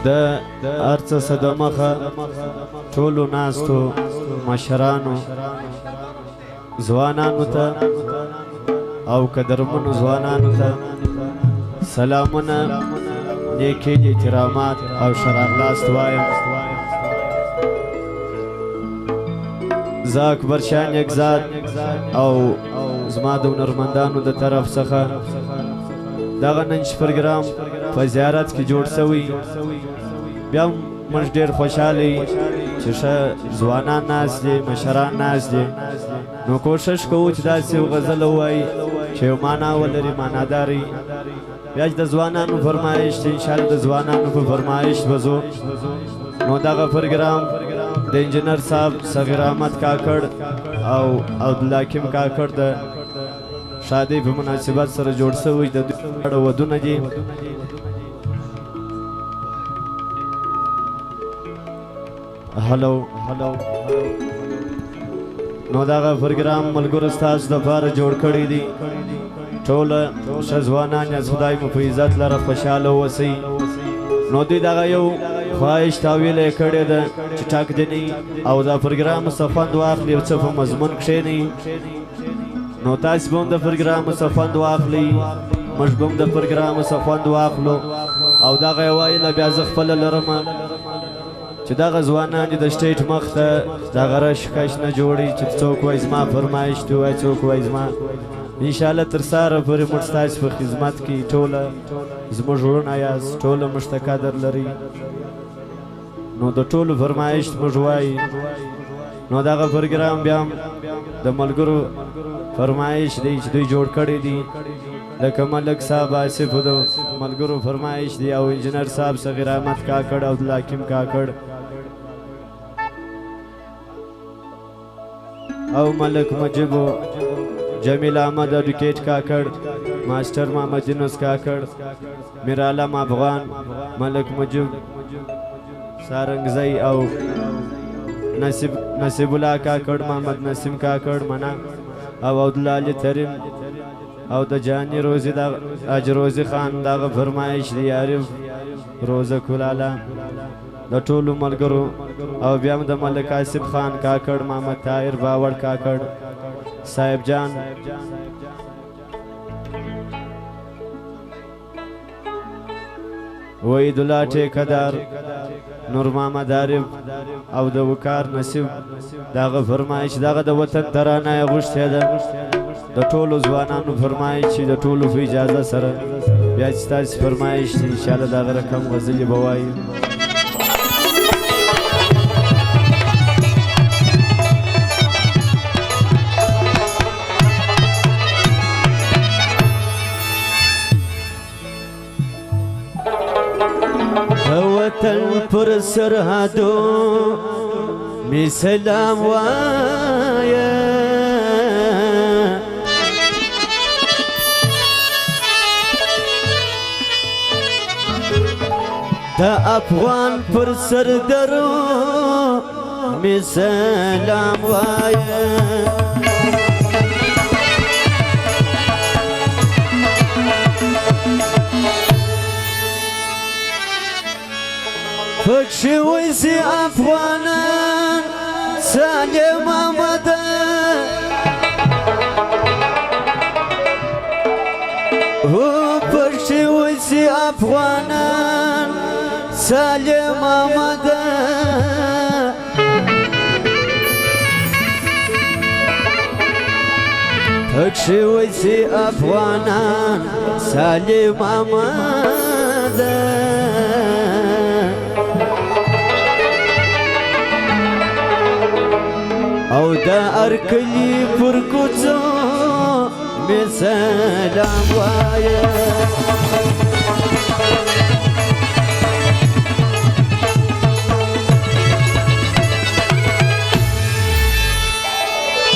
د ارڅ صدمخه ټولو ناستو مشرانو ځوانانو ته او قدرمنو ځوانانو ته سلامونه نیکي احترامات او شراغلاست وایم. زه اکبر شاه نیکزاد او زما د هنرمندانو د طرف څخه دغه نن پروګرام په زیارت کې جوړ شوی. بیا موږ ډېر خوشحاله یو چې ښه ځوانان ناست دي، مشران ناست دي، نو کوشش کوو چې داسې غزل ووایي چې یو معنا ولري، معناداري. بیا چې د ځوانانو فرمایش دی، انشاءالله د ځوانانو په فرمایش به ځو. نو دغه پروګرام د انجینر صاحب صغیر احمد کاکړ او عبدالحکیم کاکړ د شادۍ په مناسبت سره جوړ شوی. د دوی ودونه دي. هلو نو دغه پروګرام ملګرو ستاسو دپاره جوړ کړی دی. ټوله ښه ځوانان یاست، خدای مو په عزت لره خوشحاله اوسئ. نو دوی دغه یو خواهش تاویله یې کړې ده چې ټک دیني او دا پروګرام څه خوند واخلي، یو څه په مضمون کښېنئ. نو تاسې به هم د پروګرام څه خوند واخلئ، موږ به هم د پروګرام څه خوند واخلو. او دغه یې وایله بیا زه خپله لرمه چې دغه ځوانان د سټیج مخ ته دغه رش کش نه جوړي چې څوک وایي زما فرمایش دی، وایي څوک وایي زما. انشاءالله تر سهاره پورې موږ ستاسې په خدمت کې ټوله زموږ وروڼه یاست، ټوله موږ ته قدر لري. نو د ټولو فرمایش موږ وایي. نو دغه پروګرام بیا هم د ملګرو فرمایش دی چې دوی جوړ کړی دي، لکه ملک صاحب آصفو د ملګرو فرمایش دی، او انجینر صاحب صغیر احمد کاکړ او عبدالحکیم کاکړ او ملک مجیبو جمیل احمد اډوکیټ کاکړ، ماسټر محمد یونس کاکړ، میرعالم افغان، ملک مجیب سارنګزی او نصیب الله کاکړ، محمد نسیم کاکړ منا او عبدالله علي ترین او د جانی روزی د اجروزی خان دغه فرمایش دی، عارف روزه کولاله د ټولو ملګرو. او بیا هم د ملک آصف خان کاکړ، محمد طاهر باور کاکړ، صاحب جان وحید الله ټیکدار، نور محمد عارف او د وقار نصیب دغه فرمایش دغه د وطن ترانه یې غوښتې ده. د ټولو ځوانانو فرمایش چې د ټولو په اجازه سره بیا چې ستاسې فرمایش دی انشاءالله دغه رقم غزلې به وایي. وطن پر سرحدو می سلام وایا، دا افغان پر سردرو می سلام وایا. پکشی ویسی افغانان سالم آمده، پکشی ویسی افغانان سالم آمده، پکشی ویسی افغانان سالم آمده. او دا ارکلی پر کوڅو می سلام وایا.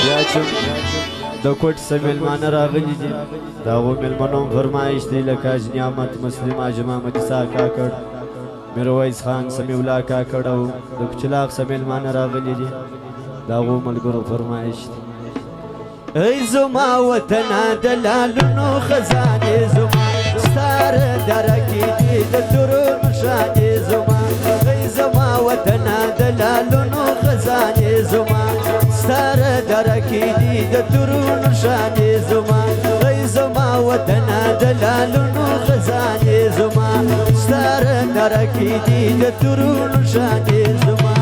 بیا چې د کوټ څخه میلمانه راغلي دي، د هغو میلمنو فرمایش دی لکه حاجي نعمت مسلم، حاجي محمد عیسی کاکړ، میرویس خان، سمیع الله کاکړ او د کوچلاغ څخه میلمانه راغلي دي، د هغو ملګرو فرمایش دی. ای زما وطنه د لالونو خزانې زما، ستاره درکې دي د تورو نښانې زما، دلالونو خزانې زما ستاره درکې دي د تورونو شانې زما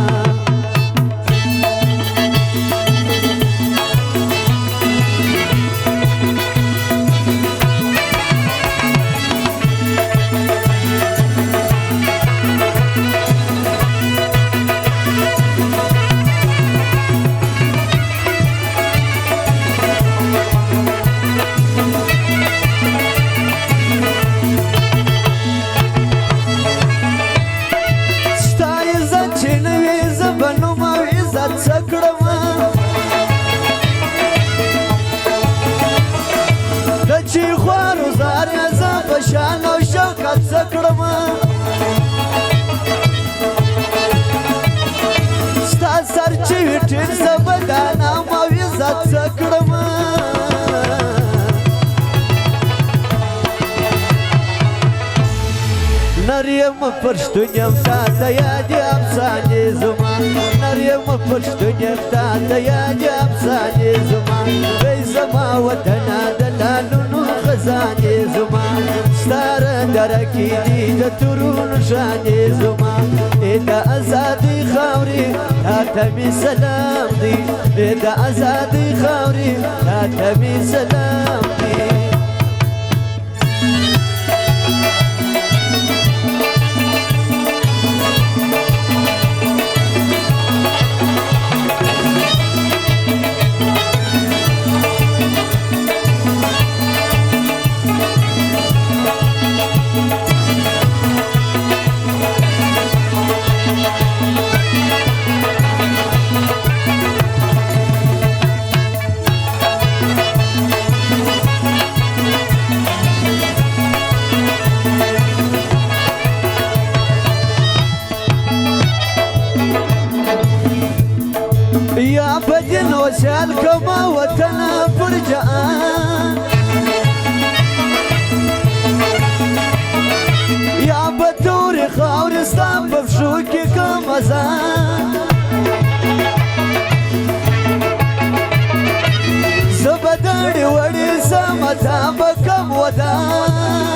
شان او شوکت سکړم ستا سر چې ټین سبدا نام او عزت سکړم نریم پرشتونیم تا د یاد افسانې زما نریم پرشتونیم تا د یاد افسانې زما ای زما وطنه د لالونو خزانې زما ستاره درکې دي د تورونو شانې زما د ازادۍ خاورې تا ته مې سلام دی د ازادۍ خاورې تا ته مې سلام دی یا بدن وشال کما وطن پر جان یا بطور خاورستان بفشو کی کم ازان زبداڑی وڑی سامتا بکم ودان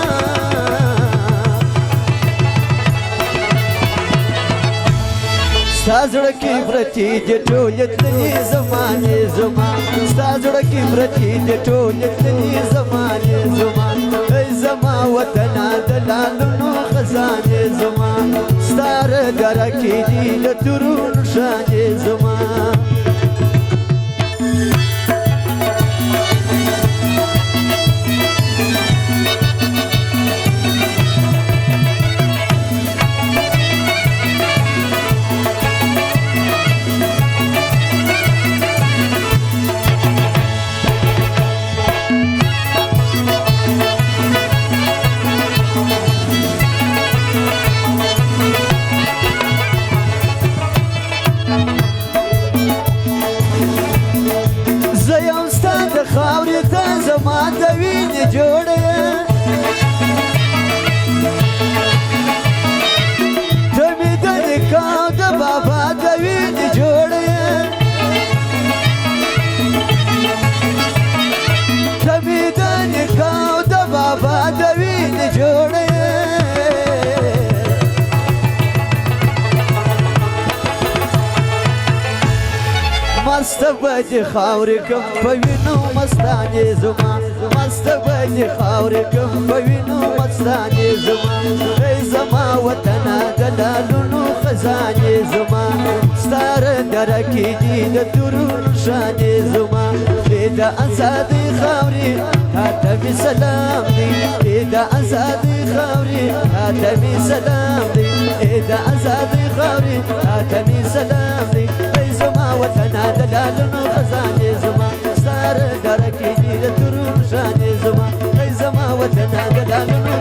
ستا زړه کې پرتې دي ټولې تللې زمانې زما ستا زړه کې پرتې دي ټولې تللې زمانې زما ای زما وطنه د لالونو خزانې زما ستاره درکې دي د تورونو شانې زما خاورې ته زما د وینې جوړه ته مې د نکاح د بابا د وینې جوړه ته مې د نکاح د بابا د وینې جوړه مست بدی خاورې کوم په وینو مستانې زما مست بدی خاورې کوم په وینو مستانې زما ای زما وطنه د لالونو خزانې زما ستاره درکې دي د تورونو شانې زما د ازادۍ خاورې تا ته مې سلام دی د ازادۍ خاورې تا ته مې سلام دی د ازادۍ خاورې تا ته مې سلام دی زما وطنه د لالونو خزانې زما ستاره درکې دي د تورونو شانې زما ای زما وطنه د لالونو